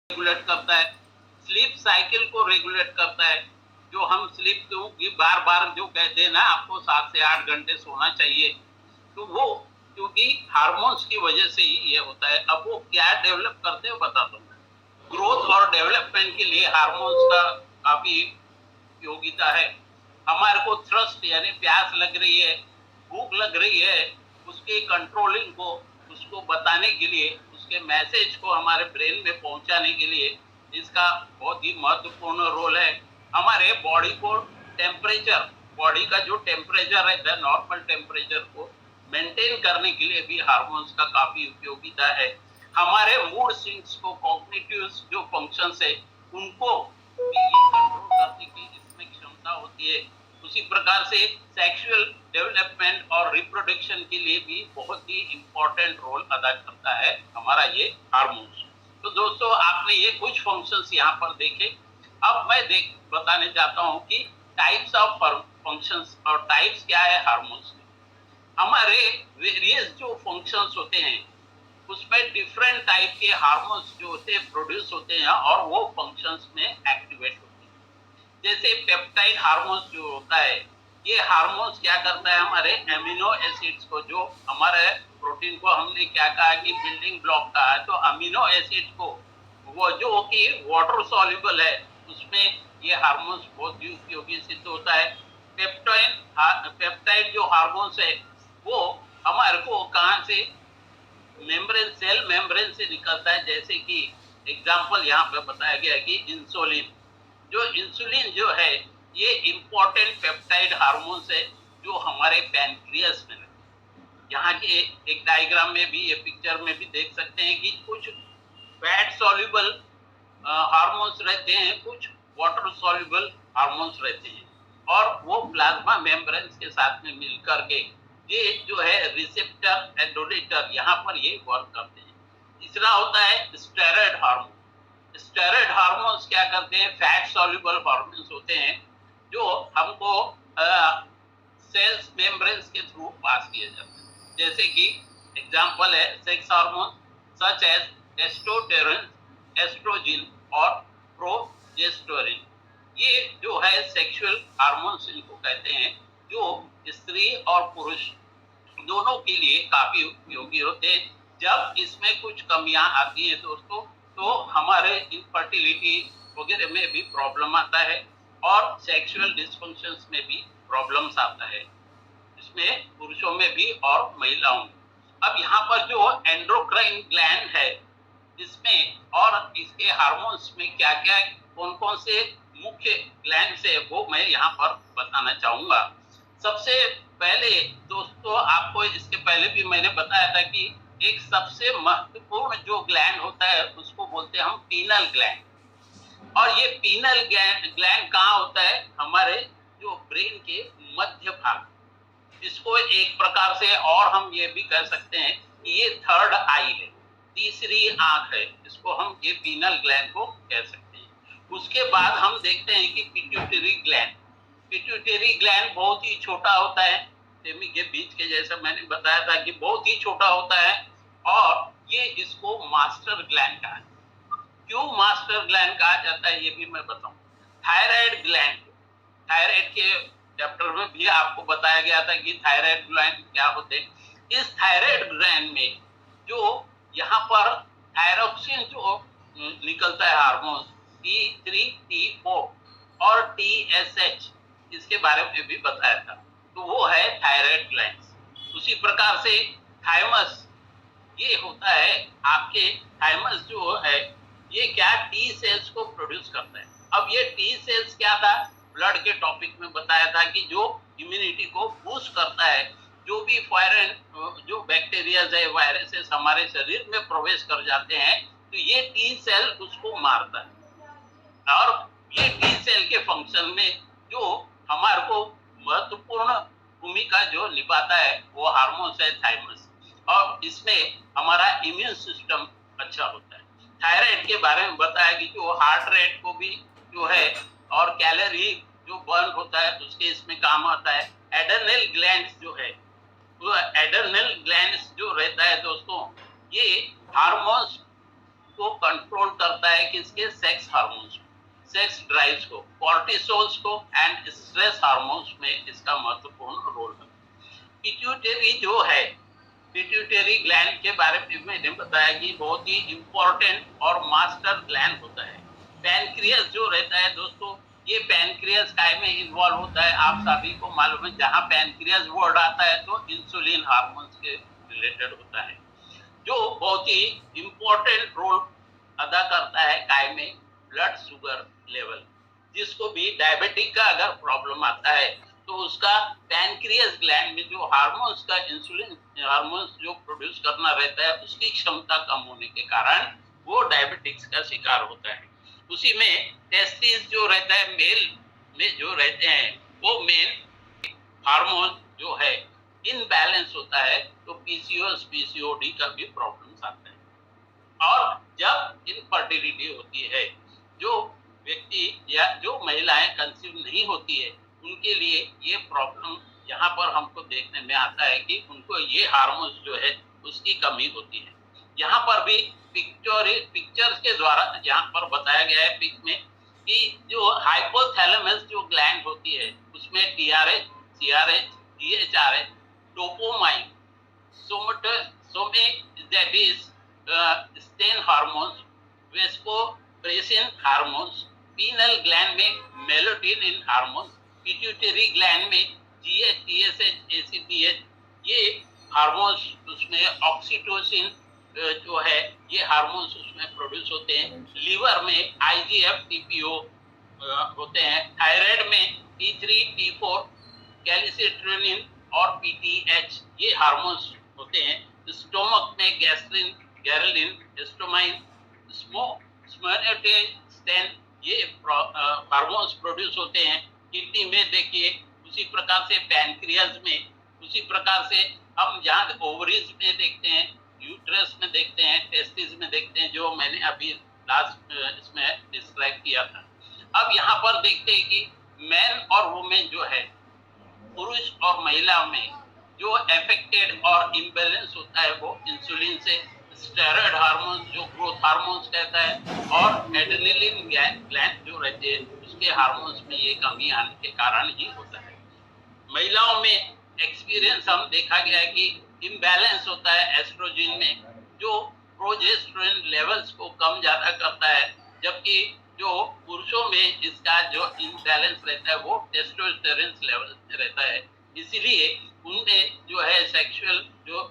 Regulate करता है, sleep cycle को रेगुलेट करता है। जो हम स्लीप की बार बार जो कहते हैं ना आपको 7 से 8 घंटे सोना चाहिए, तो वो क्योंकि हार्मोन्स की वजह से ही ये होता है। अब वो क्या डेवलप करते हो बताता हूँ। ग्रोथ और डेवलपमेंट के लिए हार्मोन्स का काफी योगिता है। हमारे को थ्रस्ट यानी प्यास लग रही है, भूख लग रही है, उसके कंट्रोलिंग को, उसको बताने के लिए, उसके मैसेज को हमारे ब्रेन में पहुंचाने के लिए इसका बहुत ही महत्वपूर्ण रोल है। हमारे बॉडी को टेम्परेचर, बॉडी का जो टेम्परेचर रहता है नॉर्मल टेम्परेचर को मेंटेन करने के लिए भी हार्मोन्स का काफी उपयोगिता है। हमारे मूड स्विंग्स को, कॉग्निटिव जो फंक्शंस है उनको भी ये कंट्रोल करने की इसमें क्षमता होती है। उसी प्रकार से सेक्सुअल डेवलपमेंट और रिप्रोडक्शन के लिए भी बहुत ही इंपॉर्टेंट रोल अदा करता है हमारा ये हार्मोन्स। तो दोस्तों आपने ये कुछ फंक्शंस यहाँ पर देखे। अब मैं बताने चाहता हूँ कि टाइप्स ऑफ फंक्शंस और टाइप्स क्या है हार्मोन्स के। हमारे वेरियस जो फंक्शंस होते हैं उसमें डिफरेंट टाइप के हार्मोन्स जो होते हैं प्रोड्यूस होते हैं और वो फंक्शंस में एक्टिवेट होते हैं। जैसे पेप्टाइड हार्मोन्स जो होता है, ये हार्मोन्स क्या करता है, हमारे एमिनो एसिड्स को, जो हमारे प्रोटीन को हमने क्या कहा कि बिल्डिंग ब्लॉक कहा है, तो अमीनो एसिड को वो जो कि वाटर सॉल्युबल है उसमें ये हार्मोन्स बहुत ही उपयोगी सिद्ध होता है। पेप्टाइड जो हार्मोन्स है वो हमारे को कहाँ से, मेम्ब्रेन, सेल मेम्ब्रेन से निकलता है। जैसे कि एग्जांपल यहाँ पे बताया गया है कि इंसुलिन, जो इंसुलिन जो है ये इंपॉर्टेंट पेप्टाइड हार्मोन्स है जो हमारे पैनक्रियास में रहते हैं। यहाँ के एक डायग्राम में भी, ये पिक्चर में भी देख सकते हैं कि कुछ फैट सॉल्युबल हार्मोन्स रहते हैं, कुछ वाटर सॉल्युबल हार्मोन्स रहते हैं और वो प्लाज्मा मेम्ब्रेन के साथ में मिलकर के ये जो है रिसेप्टर एंडोलेटर यहाँ पर ये वर्क करते हैं। तीसरा होता है स्टेरॉयड हार्मोन। स्टेरॉयड हार्मोन्स क्या करते हैं, फैट सॉल्युबल हार्मोन्स होते हैं जो हमको सेल्स मेम्ब्रेन्स के थ्रू पास किए जाते हैं। जैसे कि एग्जांपल है sex hormone such as testosterone, oestrogen और प्रोजेस्टेरोन। ये जो है सेक्सुअल हार्मोन्स इनको कहते हैं, जो स्त्री और पुरुष दोनों के लिए काफी उपयोगी होते हैं। जब इसमें कुछ कमियां आती हैं दोस्तों, तो हमारे इनफर्टिलिटी वगैरह में भी प्रॉब्लम आता है और सेक्सुअल डिस्फंक्शंस में भी प्रॉब्लम्स आता है, इसमें पुरुषों में भी और महिलाओं में। अब यहाँ पर जो एंडोक्राइन ग्लैंड है इसमें और इसके हार्मोन्स में क्या क्या, कौन कौन से मुख्य ग्लैंड है वो मैं यहाँ पर बताना चाहूंगा। सबसे पहले दोस्तों आपको इसके पहले भी मैंने बताया था कि एक सबसे महत्वपूर्ण जो ग्लैंड होता है उसको बोलते हैं हम पीनल ग्लैंड। और ये पीनल ग्लैंड कहाँ होता है, हमारे जो ब्रेन के मध्य भाग। इसको एक प्रकार से और हम ये भी कह सकते हैं कि ये थर्ड आई है, तीसरी आंख है, इसको हम ये पीनल ग्लैंड को कह सकते हैं। उसके बाद हम देखते हैं कि पिट्यूटरी ग्लैंड। पिट्यूटरी ग्लैंड बहुत ही छोटा होता है, सेमी के बीच के जैसा मैंने बताया था कि बहुत ही छोटा होता है और ये इसको मास्टर ग्लैंड कहा जाता है। क्यों मास्टर ग्लैंड कहा जाता है ये भी मैं बताऊं। थायराइड ग्लैंड, थायराइड के चैप्टर में भी आपको बताया गया था कि थायराइड ग्लैंड क्या होते हैं। इस थायराइड ग्लैंड में जो यहाँ पर थायरोक्सिन जो निकलता है हार्मोन T3, T4 और TSH, इसके बारे में भी बताया था, तो वो है थायराइड ग्लैंड। उसी प्रकार से थाइमस, ये होता है आपके थाइमस जो है ये क्या टी सेल्स को प्रोड्यूस करता है। अब ये टी सेल्स क्या था, ब्लड के टॉपिक में बताया था कि जो इम्यूनिटी को बूस्ट करता है, जो भी फॉरेन जो बैक्टीरिया है, वायरसेस हमारे शरीर में प्रवेश कर जाते हैं तो ये टी सेल उसको मारता है। और ये टी सेल के फंक्शन में जो हमारे को महत्वपूर्ण भूमिका जो निभाता है वो हार्मोन्स है थाइमस, और इसमें हमारा इम्यून सिस्टम अच्छा होता है। थायराइड के बारे में बताया कि जो हार्ट रेट को भी जो है और कैलोरी जो बर्न होता है उसके इसमें काम आता है। एड्रेनल ग्लैंड्स जो है, तो एड्रेनल ग्लैंड्स जो रहता है दोस्तों, ये हार्मोन्स को कंट्रोल करता है किसके, सेक्स हार्मोन्स, सेक्स ड्राइव्स को, कॉर्टिसोल्स को एंड स्ट्रेस हार्मोन्स में इसका महत्वपूर्ण रोल है। पिट्यूटरी जो है, पिट्यूटरी ग्लैंड के बारे में मैंने बताया कि बहुत ही इंपॉर्टेंट और मास्टर ग्लैंड होता है। पैनक्रियास जो रहता है दोस्तों, ये पैनक्रियास काय में इन्वॉल्व होता है, आप सभी को मालूम है। जहां पैनक्रियास वर्ड आता है तो इंसुलिन हार्मोन्स के रिलेटेड होता है, जो बहुत ही इंपॉर्टेंट रोल अदा करता है काय में, ब्लड शुगर लेवल। जिसको भी डायबिटिक का अगर प्रॉब्लम आता है तो उसका पैनक्रियास ग्लैंड में जो हार्मोन्स का, इंसुलिन हार्मोन्स जो प्रोड्यूस करना रहता है, उसकी क्षमता कम होने के कारण वो डायबिटिक्स का शिकार होता है। उसी में टेस्टिस जो रहता है मेल में जो रहते हैं, वो मेन हार्मोन जो है इनबैलेंस होता है, तो पीसीओएस पीसीओडी का भी प्रॉब्लम्स आता है। और जब इनफर्टिलिटी होती है, जो व्यक्ति या जो महिलाएं कंसीव नहीं होती है, उनके लिए ये प्रॉब्लम यहाँ पर हमको देखने में आता है कि उनको ये हार्मोन्स जो है उसकी कमी होती है। यहाँ पर भी पिक्चर्स के द्वारा यहाँ पर बताया गया है पिक में कि जो हाइपोथैलेमस जो ग्लैंड होती है, उसमें TRH, CRH, DHRH, dopamine, somatostatin hormones, vasopressin hormones, pineal gland में मेलेटोनिन हार्मोन्स, पिट्यूटरी ग्लैंड में जीएच, टीएसएच, एसीटीएच, ये हार्मोन्स, उसमें ऑक्सीटोसिन जो है, ये हार्मोन्स उसमें प्रोड्यूस होते हैं। लीवर में आईजीएफ, टीपीओ होते हैं। थायराइड में T3, T4, कैल्सिट्रोनिन और पीटीएच, ये हार्मोन्स होते हैं। स्टोमक में गैस्ट्रिन, गैरलिन, हिस्टामाइन, स्टेन, ये हार्मोन्स प्रोड्यूस होते हैं। किडनी में देखिए उसी प्रकार से, पैनक्रियाज में उसी प्रकार से, हम जहाँ ओवरीज में देखते हैं, यूट्रस में देखते हैं, टेस्टिस में देखते हैं, जो मैंने अभी लास्ट इसमें डिस्क्राइब किया था। अब यहाँ पर देखते हैं कि मैन और वुमेन जो है, पुरुष और महिला में जो अफेक्टेड और इम्बैलेंस होता है वो इंसुलिन से, स्टेरॉइड हार्मोन्स जो ग्रोथ हार्मोन्स कहता है, और एड्रेनलिन ग्लैंड जो रहते हैं, उसके हार्मोन्स में ये कमी आने के कारण ही होता है। महिलाओं में एक्सपीरियंस हम देखा गया है कि इम्बैलेंस होता है एस्ट्रोजन में, जो प्रोजेस्टेरोन लेवल्स को कम ज्यादा करता है, जबकि जो पुरुषों में इसका जो इम्बैलेंस रहता है वो टेस्टोस्टेरोन लेवल में रहता है। इसीलिए उनमें जो है सेक्सुअल जो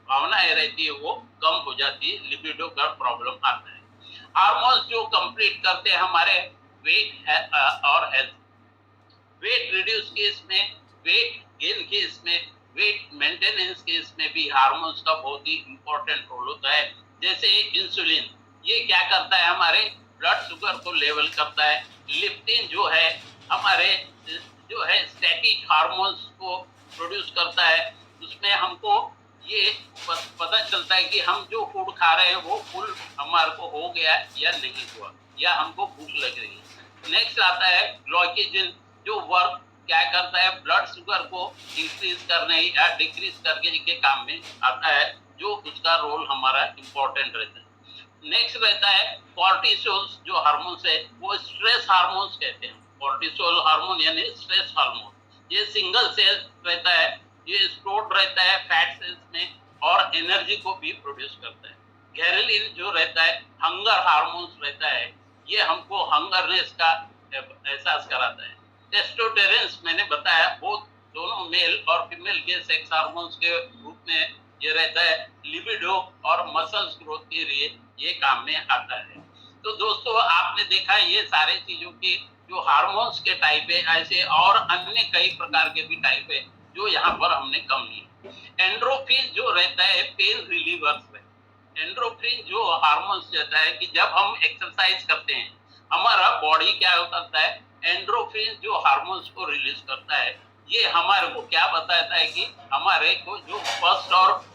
भावनाएं रहती है वो कम हो जाती है, लिबिडो का प्रॉब्लम आता है। हार्मोन्स जो कंप्लीट करते हैं हमारे वेट और हेल्थ, वेट रिड्यूस केस में, वेट गेन केस में, वेट मेंटेनेंस केस में भी हार्मोन्स का बहुत ही इंपॉर्टेंट रोल होता है। जैसे इंसुलिन, ये क्या करता है, हमारे ब्लड शुगर को लेवल करता है। लिप्टिन जो है हमारे जो है स्टैटिक हार्मोन्स को प्रोड्यूस करता है। उसमें हमको ये पता चलता है कि हम जो फूड खा रहे हैं वो फुल हमारे को हो गया या नहीं हुआ, या हमको भूख लग रही है। नेक्स्ट आता है ग्लाइकोजन, जो वर्क क्या करता है, ब्लड शुगर को इंक्रीज करने या डिक्रीज करने के काम में आता है, जो उसका रोल हमारा इंपॉर्टेंट रहता है। नेक्स्ट रहता है कॉर्टिसोल, जो हार्मोन्स है वो स्ट्रेस हार्मोन्स कहते हैं। कॉर्टिसोल हार्मोन यानी स्ट्रेस हार्मोन, ये सिंगल सेल रहता है, ये स्टोर्ड रहता है फैट सेल्स में, और एनर्जी को भी प्रोड्यूस करता है। गैरलिन जो रहता है हंगर हार्मोन्स रहता है, ये हमको हंगरनेस का एहसास कराता है। टेस्टोस्टेरोन मैंने बताया, वो दोनों मेल और फीमेल के सेक्स हार्मोन्स के रूप में ये रहता है, लिबिडो और मसल्स ग्रोथ के लिए ये काम में आता है। तो दोस्तों आपने देखा ये सारे चीजों के जो हार्मोन्स के टाइप है, ऐसे और अन्य कई प्रकार के भी टाइप है जो यहाँ पर हमने कम लिए। एंड्रोफिन जो रहता है पेन रिलीवर्स है। एंड्रोफिन जो हार्मोन्स रहता है कि जब हम एक्सरसाइज करते हैं हमारा बॉडी क्या करता है, एंड्रोफिन जो हार्मोन्स को रिलीज करता है, ये हमारे को क्या बताता है कि हमारे को जो फर्स्ट और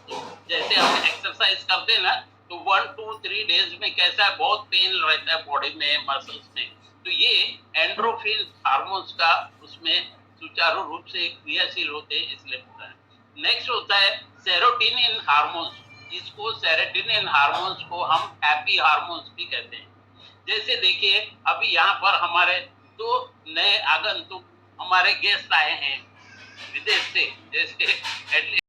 जैसे हम एक्सरसाइज करते हैं ना, तो 1, 2, 3 डेज में कैसा है, बहुत पेन रहता है बॉडी में, मसल्स में, तो ये एंड्रोफिन हार्मोन्स का उसमें सुचारू रूप से क्रियाशील होते हैं, इसलिए होता है। नेक्स्ट होता है सेरोटोनिन हार्मोन्स, इसको सेरोटोनिन हार्मोन्स को हम हैप्पी हार्मोन्स भी कहते हैं। जैसे देखिए अभी यहाँ पर हमारे 2 नए आगंतुक हमारे गेस्ट आए हैं विदेश से, जैसे